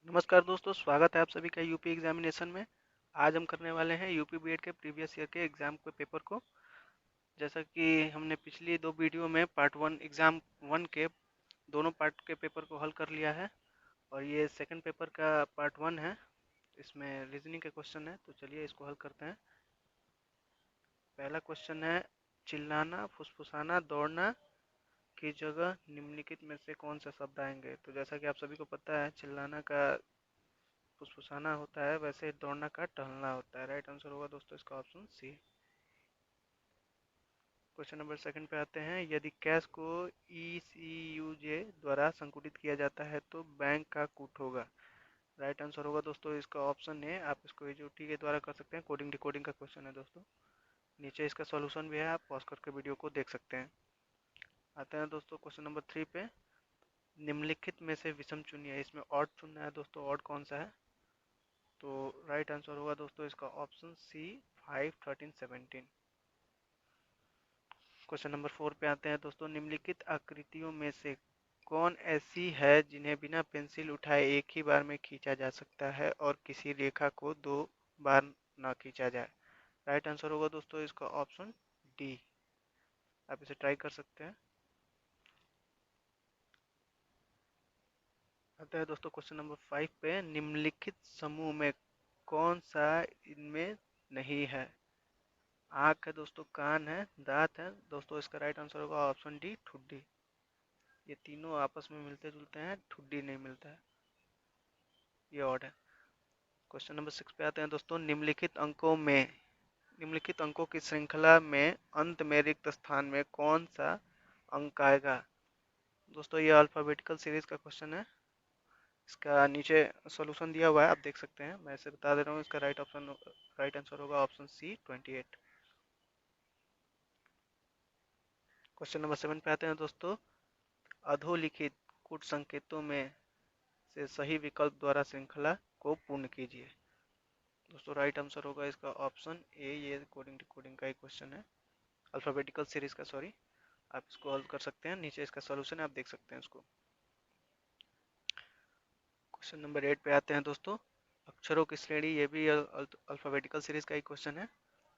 नमस्कार दोस्तों, स्वागत है आप सभी का यूपी एग्जामिनेशन में। आज हम करने वाले हैं यूपी बीएड के प्रीवियस ईयर के एग्जाम के पेपर को। जैसा कि हमने पिछली दो वीडियो में पार्ट वन एग्जाम वन के दोनों पार्ट के पेपर को हल कर लिया है और ये सेकंड पेपर का पार्ट वन है। इसमें रीजनिंग के क्वेश्चन है, तो चलिए इसको हल करते हैं। पहला क्वेश्चन है, चिल्लाना, फुसफुसाना, दौड़ना की जगह निम्नलिखित में से कौन सा शब्द आएंगे। तो जैसा कि आप सभी को पता है, चिल्लाना का फुसफुसाना होता है, वैसे दौड़ना का टहलना होता है। राइट आंसर होगा दोस्तों इसका option C. Question number second पे आते हैं, यदि कैश को ईसीयूजे द्वारा संकुचित किया जाता है तो बैंक का कूट होगा। राइट आंसर होगा दोस्तों इसका ऑप्शन है। आप इसको ईजूटी के द्वारा कर सकते हैं। कोडिंग डिकोडिंग का क्वेश्चन है दोस्तों। नीचे इसका सॉल्यूशन भी है, आप पॉज करके वीडियो को देख सकते हैं। आते हैं दोस्तों क्वेश्चन नंबर थ्री पे, निम्नलिखित में से विषम चुनिए। इसमें ऑड चुनना है दोस्तों, ऑड कौन सा है। तो राइट आंसर होगा दोस्तों इसका option C, 5, 13, 17। Question number four पे आते हैं दोस्तों, निम्नलिखित आकृतियों में से कौन ऐसी है जिन्हें बिना पेंसिल उठाए एक ही बार में खींचा जा सकता है और किसी रेखा को दो बार ना खींचा जाए। राइट आंसर होगा दोस्तों इसका ऑप्शन डी। आप इसे ट्राई कर सकते हैं। आता है दोस्तों क्वेश्चन नंबर फाइव पे, निम्नलिखित समूह में कौन सा इनमें नहीं है। आँख है दोस्तों, कान है, दांत है दोस्तों। इसका राइट आंसर होगा ऑप्शन डी, ठुड्डी। ये तीनों आपस में मिलते जुलते हैं, ठुड्डी नहीं मिलता है, ये ऑड है। क्वेश्चन नंबर सिक्स पे आते हैं दोस्तों, निम्नलिखित अंकों की श्रृंखला में अंत में रिक्त स्थान में कौन सा अंक आएगा। दोस्तों ये अल्फाबेटिकल सीरीज का क्वेश्चन है। इसका नीचे सॉल्यूशन दिया हुआ है, आप देख सकते हैं। मैं इसे बता दे रहा हूँ, इसका राइट आंसर होगा option C, 28। Question number seven पे आते हैं दोस्तों, अधोलिखित कूट संकेतों में से सही विकल्प द्वारा श्रृंखला को पूर्ण कीजिए। दोस्तों राइट आंसर होगा इसका ऑप्शन ए। ये कोडिंग डिकोडिंग का एक क्वेश्चन है, अल्फाबेटिकल सीरीज का, सॉरी। आप इसको हल कर सकते हैं। नीचे इसका सॉल्यूशन है, आप देख सकते हैं इसको। क्वेश्चन नंबर एट पे आते हैं दोस्तों, अक्षरों की श्रेणी। ये भी अल्फाबेटिकल सीरीज का एक क्वेश्चन है।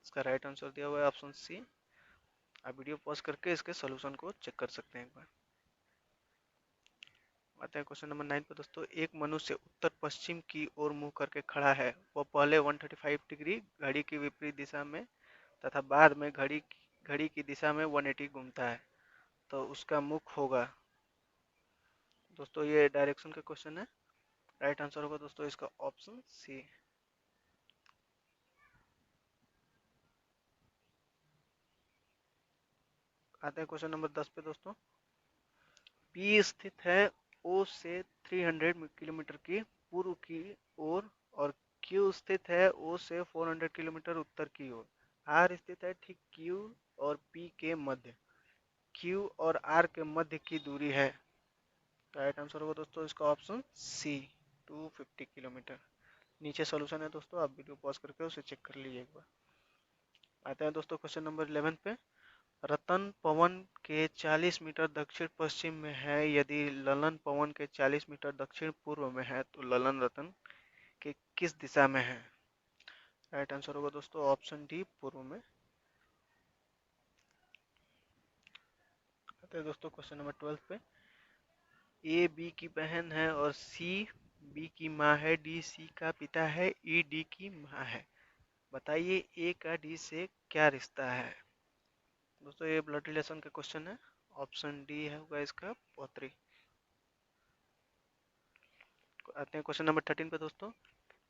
इसका राइट आंसर दिया हुआ है ऑप्शन सी। आप वीडियो पॉज करके इसके सॉल्यूशन को चेक कर सकते हैं एक बार। आते हैं क्वेश्चन नंबर नाइन पे दोस्तों, एक मनुष्य उत्तर पश्चिम की ओर मुंह करके खड़ा है। वह पहले 135 डिग्री घड़ी की विपरीत दिशा में तथा बाद में घड़ी की दिशा में 180 घूमता है, तो उसका मुख होगा। दोस्तों ये डायरेक्शन का क्वेश्चन है। राइट आंसर होगा दोस्तों इसका ऑप्शन सी। आते हैं क्वेश्चन नंबर 10 पे दोस्तों, पी स्थित है ओ से 300 किलोमीटर की पूर्व की ओर और क्यू स्थित है ओ से 400 किलोमीटर उत्तर की ओर। आर स्थित है ठीक क्यू और पी के मध्य। क्यू और आर के मध्य की दूरी है। राइट आंसर होगा दोस्तों इसका ऑप्शन सी, 250 किलोमीटर। नीचे सॉल्यूशन है दोस्तों, आप वीडियो पॉज करके उसे चेक कर लीजिए एक बार। आते हैं दोस्तों क्वेश्चन नंबर 11 पे, रतन पवन के 40 मीटर दक्षिण पश्चिम में है। यदि ललन पवन के 40 मीटर दक्षिण पूर्व में है तो ललन रतन के किस दिशा में है। राइट आंसर होगा दोस्तों ऑप्शन डी, पूर्व में। आते हैं दोस्तों क्वेश्चन नंबर 12 पे, ए बी की बहन है और सी बी की माँ है। डी सी का पिता है, ई डी की माँ है। बताइए ए का डी से क्या रिश्ता है। दोस्तों ये ब्लड रिलेशन का क्वेश्चन है। ऑप्शन डी है होगा इसका पौत्री। आते हैं क्वेश्चन नंबर 13 पे दोस्तों,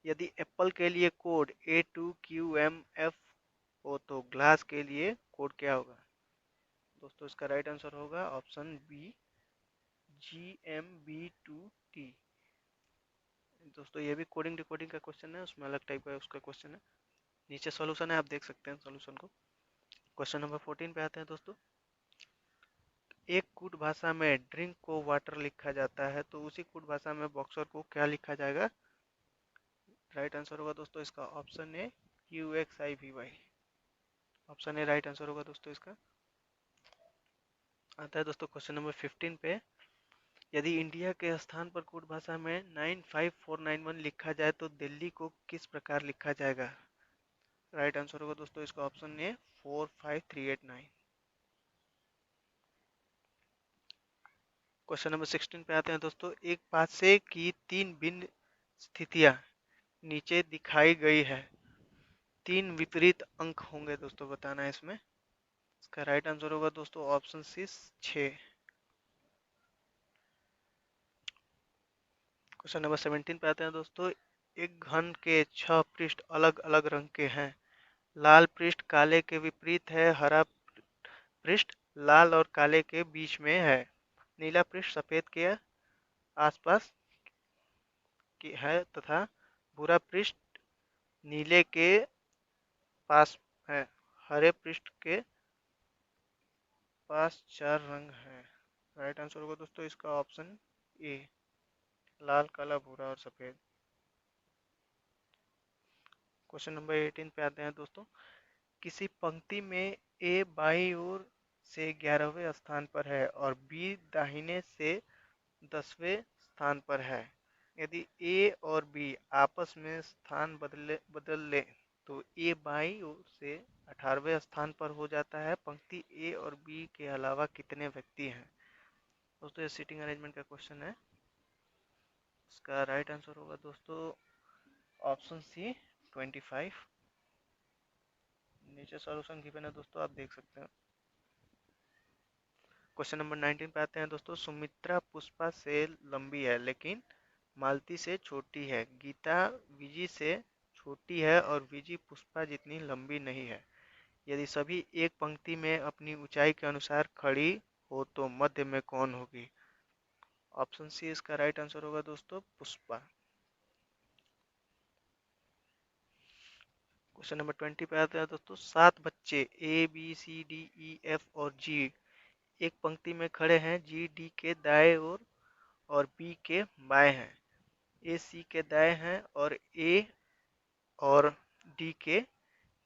यदि एप्पल के लिए कोड A2QMF हो तो ग्लास के लिए कोड क्या होगा। दोस्तों इसका राइट आंसर होगा ऑप्शन बी, GMB2T। दोस्तों ये भी कोडिंग डिकोडिंग का क्वेश्चन है, उसमें अलग टाइप का उसका क्वेश्चन है। नीचे सॉल्यूशन है, आप देख सकते हैं सॉल्यूशन को। क्वेश्चन नंबर 14 पे आते हैं दोस्तों, एक कूट भाषा में ड्रिंक को वाटर लिखा जाता है तो उसी कूट भाषा में बॉक्सर को क्या लिखा जाएगा। राइट आंसर होगा दोस्तों इसका option A, QXIVY। Option A right answer होगा दोस्तों इसका। आता है दोस्तों क्वेश्चन नंबर 15 पे, यदि इंडिया के स्थान पर कोड भाषा में 95491 लिखा जाए तो दिल्ली को किस प्रकार लिखा जाएगा? राइट आंसर होगा दोस्तों इसका ऑप्शन ए 45389। क्वेश्चन नंबर 16 पे आते हैं दोस्तों। एक पासे की तीन भिन्न स्थितियां नीचे दिखाई गई है, तीन विपरीत अंक होंगे दोस्तों, बताना है इसमें। इसका राइट आंसर होगा दोस्तों ऑप्शन सी 6। क्वेश्चन नंबर 17 पे आते हैं दोस्तों। एक घन के 6 पृष्ठ अलग अलग रंग के हैं। लाल पृष्ठ काले के विपरीत है, हरा पृष्ठ लाल और काले के बीच में है, नीला पृष्ठ सफेद के आसपास की है तथा भूरा पृष्ठ नीले के पास है। हरे पृष्ठ के पास चार रंग हैं। राइट आंसर होगा दोस्तों इसका ऑप्शन ए, लाल काला भूरा और सफेद। क्वेश्चन नंबर 18 पे आते हैं दोस्तों। किसी पंक्ति में ए बाईं ओर से 11वें स्थान पर है और बी दाहिने से 10वें स्थान पर है। यदि ए और बी आपस में स्थान बदल ले तो ए बाईं ओर से 18वें स्थान पर हो जाता है। पंक्ति ए और बी के अलावा कितने व्यक्ति हैं? दोस्तों ये सीटिंग अरेंजमेंट का क्वेश्चन है। इसका राइट आंसर होगा दोस्तों ऑप्शन सी 25। नीचे सॉल्यूशन गिवन है दोस्तों, आप देख सकते हैं। क्वेश्चन नंबर 19 पे आते हैं दोस्तों। सुमित्रा पुष्पा से लंबी है लेकिन मालती से छोटी है। गीता विजी से छोटी है और विजी पुष्पा जितनी लंबी नहीं है। यदि सभी एक पंक्ति में अपनी ऊंचाई के अनुसार खड़ी हो तो मध्य में कौन होगी? ऑप्शन सी इसका राइट आंसर होगा दोस्तों पुष्पा। क्वेश्चन नंबर 20 पे आते हैं दोस्तों। 7 बच्चे A B C D E F और जी एक पंक्ति में खड़े हैं। जी डी के दाएं ओर और बी के बाएं हैं। ए सी के दाएं हैं और ए और डी के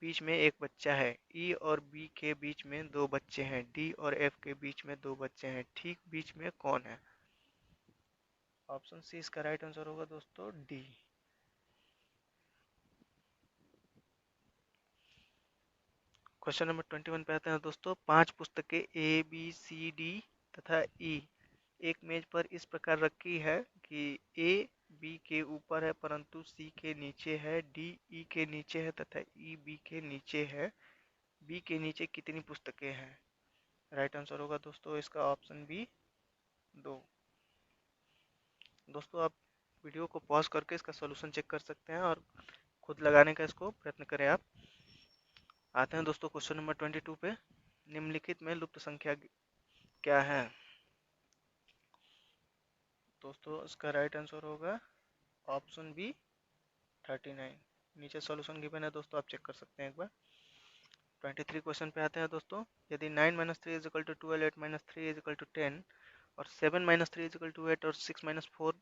बीच में एक बच्चा है। ई और बी के बीच में दो बच्चे हैं। डी और एफ के बीच में दो बच्चे हैं। ठीक बीच में कौन है? ऑप्शन सी इसका राइट आंसर होगा दोस्तों डी। क्वेश्चन नंबर 21 पे आते हैं दोस्तों। 5 पुस्तकें ए बी सी डी तथा ई एक मेज पर इस प्रकार रखी है कि ए बी के ऊपर है परंतु सी के नीचे है, डी ई के नीचे है तथा ई बी के नीचे है। बी के नीचे कितनी पुस्तकें हैं? राइट आंसर होगा दोस्तों इसका ऑप्शन बी 2। दोस्तों आप वीडियो को पॉज करके इसका सॉल्यूशन चेक कर सकते हैं और खुद लगाने का इसको प्रयत्न करें आप। आते हैं दोस्तों क्वेश्चन नंबर 22 पे। निम्नलिखित में लुप्त संख्या क्या है? दोस्तों इसका राइट आंसर होगा ऑप्शन बी 39। नीचे सॉल्यूशन गिवन है दोस्तों, आप चेक कर सकते हैं एक बार। 23 क्वेश्चन पे आते हैं दोस्तों। यदि 9 - 3 = 12, 8 - 3 = 10 और 7 - 3 = 8 और 6 - 4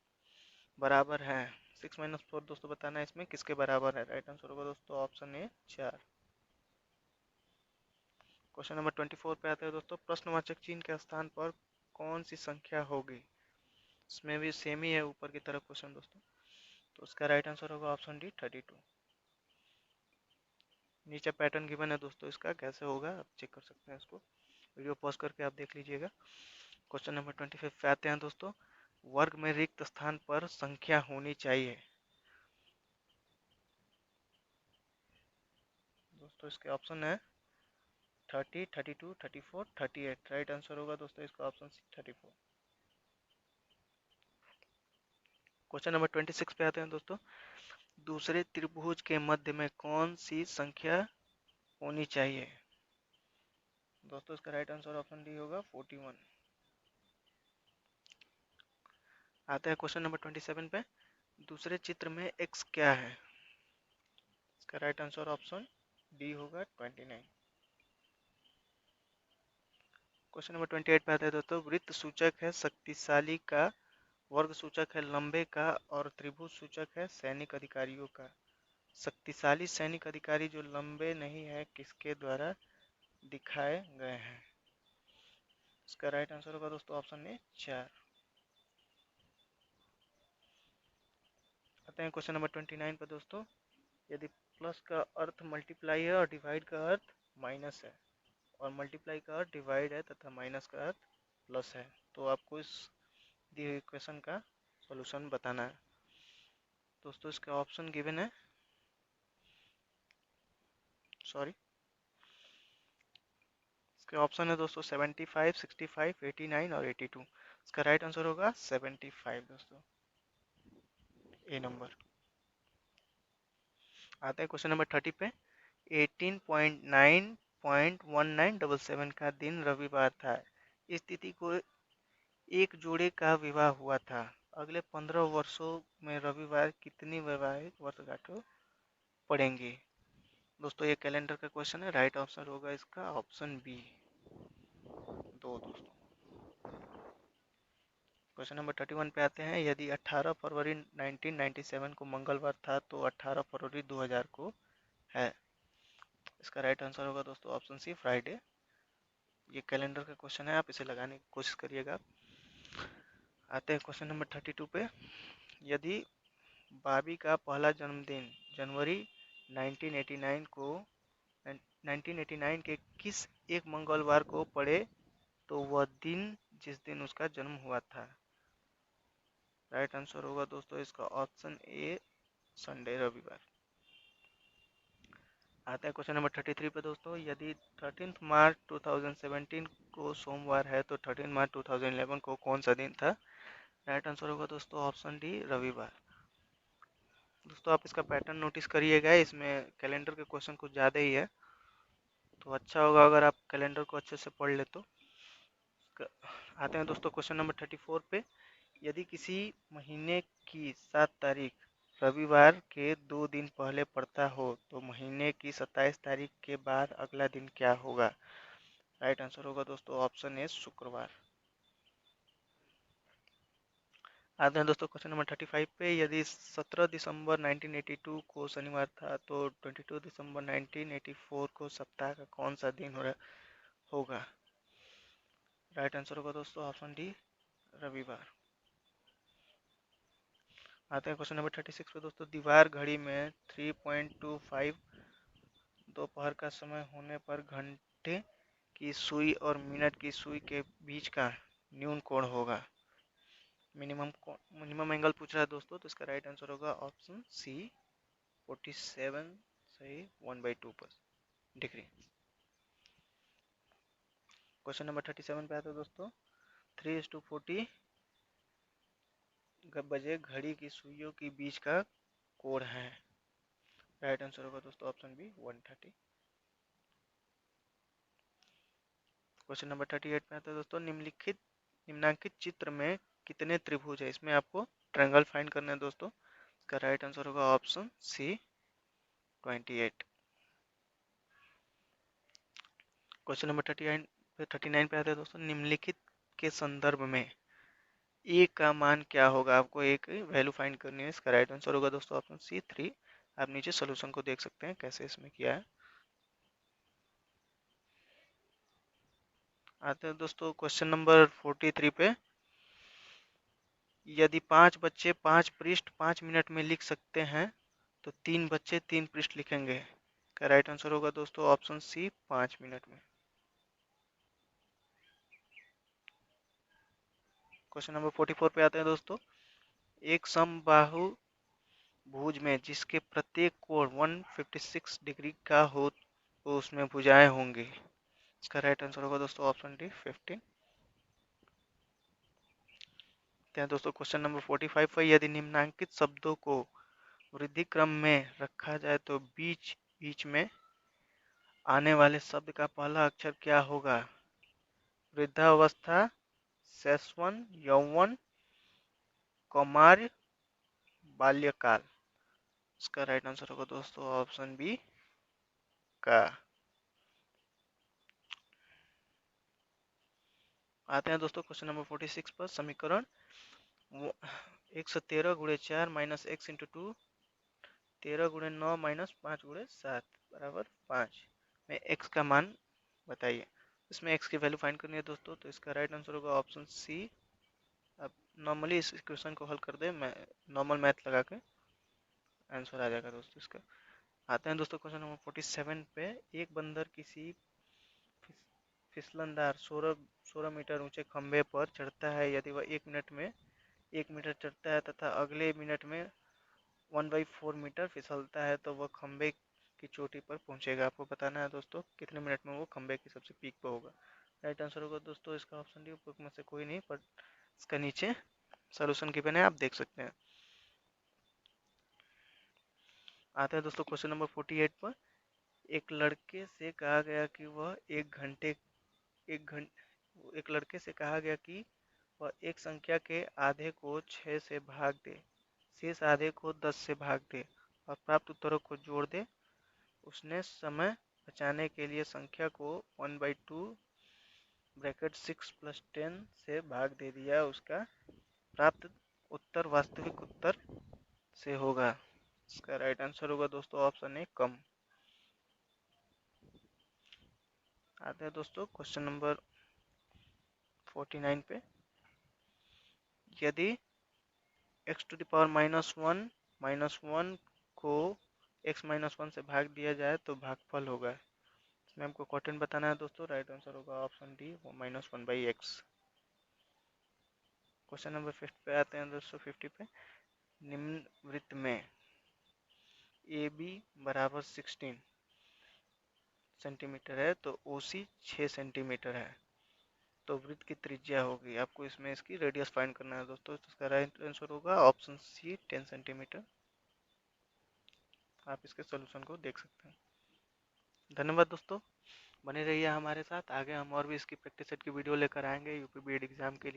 बराबर है। 6 - 4 दोस्तों बताना है इसमें किसके बराबर है। राइट आंसर होगा दोस्तों ऑप्शन ए 4। क्वेश्चन नंबर 24 पे आते हैं दोस्तों। प्रश्नवाचक चिन्ह के स्थान पर कौन सी संख्या होगी? इसमें भी सेम ही है ऊपर की तरफ क्वेश्चन दोस्तों, तो उसका राइट आंसर होगा ऑप्शन डी 32। नीचे पैटर्न गिवन है दोस्तों, इसका कैसे होगा आप चेक कर सकते हैं इसको, वीडियो पॉज करके आप देख लीजिएगा। क्वेश्चन नंबर 25 पे आते हैं दोस्तों। वर्ग में रिक्त स्थान पर संख्या होनी चाहिए। दोस्तों इसके ऑप्शन है 30, 32, 34, 38। राइट आंसर होगा दोस्तों इसका ऑप्शन सी 34। क्वेश्चन नंबर 26 पे आते हैं दोस्तों। दूसरे त्रिभुज के मध्य में कौन सी संख्या होनी चाहिए? दोस्तों इसका राइट आंसर ऑप्शन डी होगा 41। आते हैं क्वेश्चन नंबर 27 पे। दूसरे चित्र में x क्या है? इसका राइट आंसर ऑप्शन डी होगा 29। क्वेश्चन नंबर 28 पे आते हैं दोस्तों। वृत्त सूचक है शक्तिशाली का, वर्ग सूचक है लंबे का और त्रिभुज सूचक है सैनिक अधिकारियों का। शक्तिशाली सैनिक अधिकारी जो लंबे नहीं है किसके द्वारा दिखाए गए हैं? इसका राइट आंसर होगा दोस्तों ऑप्शन ए 4। आते हैं क्वेश्चन नंबर 29 पर दोस्तों। यदि प्लस का अर्थ मल्टीप्लाई है और डिवाइड का अर्थ माइनस है, और मल्टीप्लाई का अर्थ डिवाइड है तथा माइनस का अर्थ प्लस है, तो आपको इस दी हुई इक्वेशन का सॉल्यूशन बताना है। दोस्तों इसका ऑप्शन गिवन है, सॉरी इसके ऑप्शन है दोस्तों 75, 65, 89 और 82। इसका राइट आंसर होगा 75 दोस्तों, ए नंबर। आते हैं क्वेश्चन नंबर 30 पे। 18.9.1977 का दिन रविवार था। इस तिथि को एक जोड़े का विवाह हुआ था। अगले 15 वर्षों में रविवार कितनी वैवाहिक वर्षगांठों पड़ेंगी? दोस्तों ये कैलेंडर का क्वेश्चन है, राइट आंसर होगा इसका ऑप्शन बी, 2 दोस्तों। क्वेश्चन नंबर 31 पे आते हैं। यदि 18 फरवरी 1997 को मंगलवार था तो 18 फरवरी 2000 को है। इसका राइट आंसर होगा दोस्तों ऑप्शन सी, फ्राइडे। ये कैलेंडर का क्वेश्चन है, आप इसे लगाने की कोशिश करिएगा। आते हैं क्वेश्चन नंबर 32 पे। यदि बाबी का पहला जन्मदिन जनवरी 1989 के किस एक मंगलवार को पड़े तो वह दिन जिस दिन उसका जन्म हुआ था? राइट आंसर होगा दोस्तों इसका ऑप्शन ए, संडे, रविवार। आता है क्वेश्चन नंबर 33 पे दोस्तों। यदि 13 मार्च 2017 को सोमवार है तो 13 मार्च 2011 को कौन सा दिन था? राइट आंसर होगा दोस्तों ऑप्शन डी, रविवार। दोस्तों आप इसका पैटर्न नोटिस करिएगा, इसमें कैलेंडर के क्वेश्चन कुछ ज़्यादा ही है, तो अच्छा होगा अगर आप कैलेंडर को अच्छे से पढ़ ले तो। आते हैं दोस्तों क्वेश्चन नंबर 34 पे। यदि किसी महीने की 7 तारीख रविवार के 2 दिन पहले पड़ता हो तो महीने की 27 तारीख के बाद अगला दिन क्या होगा? राइट आंसर होगा दोस्तों ऑप्शन ए, शुक्रवार। आते हैं दोस्तों क्वेश्चन नंबर 35 पे। यदि 17 दिसंबर 1982 को शनिवार था तो 22 दिसंबर 1984 को सप्ताह का कौन सा दिन होगा? राइट आंसर होगा दोस्तों ऑप्शन डी, रविवार। आते हैं क्वेश्चन नंबर 36 पे दोस्तों। दीवार घड़ी में 3.25 दोपहर का समय होने पर घंटे की सुई और मिनट की सुई के बीच का न्यून कोण होगा? मिनिमम एंगल पूछ रहा है दोस्तों, तो इसका राइट आंसर होगा ऑप्शन सी, 47 सही 1/2 पर डिग्री। क्वेश्चन नंबर 37 पे आता है दोस्तों। 3:40 बजे घड़ी की सुइयों के बीच का कोण है। राइट आंसर होगा दोस्तों ऑप्शन बी, 1:30। क्वेश्चन नंबर 38 पे आता है दोस्तों। निम्नांकित चित्र में कितने त्रिभुज है? इसमें आपको ट्रायंगल फाइंड करना है दोस्तों। इसका राइट आंसर होगा ऑप्शन सी, 28। क्वेश्चन नंबर 39 पे आते हैं दोस्तों। निम्नलिखित के संदर्भ में ए का मान क्या होगा? आपको एक वैल्यू फाइंड करनी है। इसका राइट आंसर होगा दोस्तों ऑप्शन सी, 3। आप नीचे सोल्यूशन को देख सकते हैं कैसे इसमें किया है। आते हैं दोस्तों क्वेश्चन नंबर 43 पे। यदि 5 बच्चे 5 पृष्ठ 5 मिनट में लिख सकते हैं तो 3 बच्चे 3 पृष्ठ लिखेंगे। का राइट आंसर होगा दोस्तों ऑप्शन सी, 5 मिनट में। क्वेश्चन नंबर 44 पे आते हैं दोस्तों। एक समबाहु भुज में जिसके प्रत्येक कोण 156 डिग्री का हो तो उसमें भुजाएं होंगी। इसका राइट आंसर होगा दोस्तों ऑप्शन डी, 15। दोस्तों क्वेश्चन नंबर 45 पर। यदि निम्नांकित शब्दों को वृद्धि क्रम में रखा जाए तो बीच बीच में आने वाले शब्द का पहला अक्षर क्या होगा? वृद्धावस्था, शैशवन, यौवन, कौमार्य, बाल्यकाल। इसका राइट आंसर होगा दोस्तों ऑप्शन बी का। आते हैं दोस्तों क्वेश्चन नंबर 46 पर। समीकरण 113 गुणे 4 माइनस एक्स इंटू 2, 13 गुणे 9 माइनस 5 गुणे 7 बराबर 5 में एक्स का मान बताइए। इसमें एक्स की वैल्यू फाइंड करनी है दोस्तों, तो इसका राइट आंसर होगा ऑप्शन सी। अब नॉर्मली इस इक्वेशन को हल कर दे, मैं नॉर्मल मैथ लगा के। आंसर आ जाएगा दोस्तों इसका। आते हैं दोस्तों क्वेश्चन नंबर 47 पे। एक बंदर किसी फिसलनदार 16 मीटर ऊंचे खंभे पर चढ़ता है। यदि वह 1 मीटर चढ़ता है तथा अगले मिनट में 1/4 मीटर फिसलता है तो वह खंभे की चोटी पर पहुंचेगा। आपको बताना है दोस्तों कितने मिनट में वो खंभे की सबसे पीक पर होगा। राइट आंसर होगा दोस्तों इसका ऑप्शन डी। बुक में से कोई नहीं, पर इसका नीचे सोल्यूशन गिवन है, आप देख सकते हैं। आते हैं दोस्तों क्वेश्चन नंबर 48 पर। एक लड़के से कहा गया कि वह एक घंटे एक लड़के से कहा गया कि वह एक संख्या के आधे को 6 से भाग दे, शेष आधे को 10 से भाग दे और प्राप्त उत्तरों को जोड़ दे। उसने समय बचाने के लिए संख्या को 1/2 ब्रैकेट 6 + 10 से भाग दे दिया। उसका प्राप्त उत्तर वास्तविक उत्तर से होगा। इसका राइट आंसर होगा दोस्तों ऑप्शन ए, कम। आते हैं दोस्तों क्वेश्चन नंबर 49 पे। यदि x⁻⁻1 -1 को x-1 से भाग दिया जाए तो भागफल होगा। इसमें हमको क्वोटिएंट बताना है दोस्तों। राइट आंसर होगा option D, -1/x। Question number 50 पे आते हैं दोस्तों। 50 पे निम्न वृत्त में AB बराबर 16 सेंटीमीटर है तो OC 6 सेंटीमीटर है, तो वृत्त की त्रिज्या होगी। आपको इसमें इसकी रेडियस फाइंड करना है दोस्तों। तो इसका राइट आंसर होगा ऑप्शन सी, 10 सेंटीमीटर। आप इसके सोल्यूशन को देख सकते हैं। धन्यवाद दोस्तों, बने रहिए हमारे साथ। आगे हम और भी इसकी प्रैक्टिस सेट की वीडियो लेकर आएंगे यूपी बीएड एग्जाम के लिए।